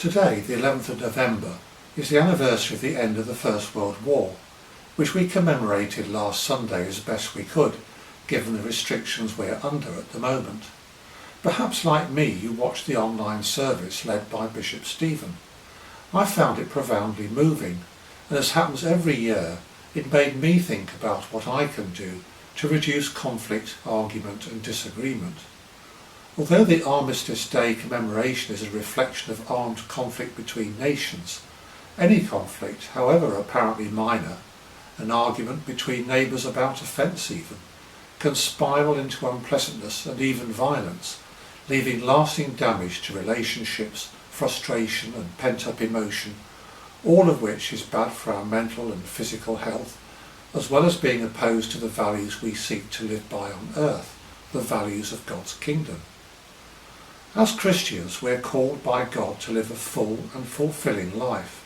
Today, the 11th of November, is the anniversary of the end of the First World War, which we commemorated last Sunday as best we could, given the restrictions we're under at the moment. Perhaps like me, you watched the online service led by Bishop Stephen. I found it profoundly moving, and as happens every year, it made me think about what I can do to reduce conflict, argument and disagreement. Although the Armistice Day commemoration is a reflection of armed conflict between nations, any conflict, however apparently minor, an argument between neighbours about a fence even, can spiral into unpleasantness and even violence, leaving lasting damage to relationships, frustration and pent-up emotion, all of which is bad for our mental and physical health, as well as being opposed to the values we seek to live by on earth, the values of God's kingdom. As Christians, we are called by God to live a full and fulfilling life,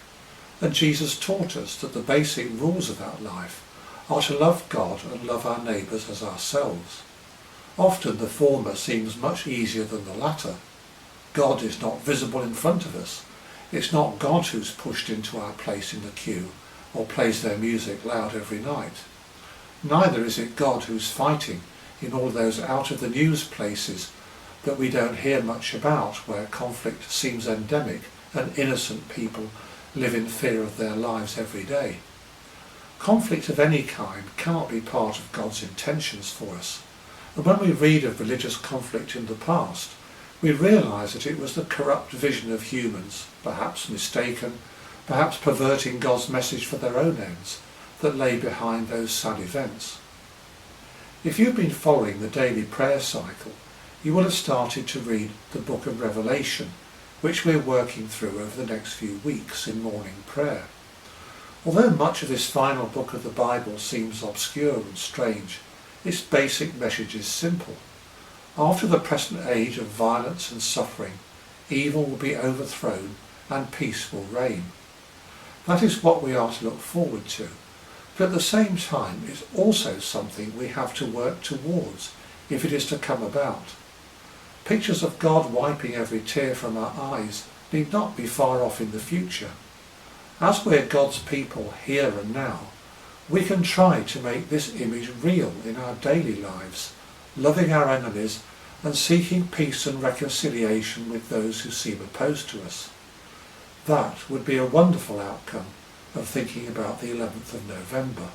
and Jesus taught us that the basic rules of that life are to love God and love our neighbours as ourselves. Often the former seems much easier than the latter. God is not visible in front of us. It's not God who's pushed into our place in the queue or plays their music loud every night. Neither is it God who's fighting in all those out-of-the-news places that we don't hear much about, where conflict seems endemic and innocent people live in fear of their lives every day. Conflict of any kind cannot be part of God's intentions for us, and when we read of religious conflict in the past, we realise that it was the corrupt vision of humans, perhaps mistaken, perhaps perverting God's message for their own ends, that lay behind those sad events. If you've been following the daily prayer cycle, you will have started to read the book of Revelation, which we're working through over the next few weeks in morning prayer. Although much of this final book of the Bible seems obscure and strange, its basic message is simple. After the present age of violence and suffering, evil will be overthrown and peace will reign. That is what we are to look forward to, but at the same time it's also something we have to work towards if it is to come about. Pictures of God wiping every tear from our eyes need not be far off in the future. As we're God's people here and now, we can try to make this image real in our daily lives, loving our enemies and seeking peace and reconciliation with those who seem opposed to us. That would be a wonderful outcome of thinking about the 11th of November.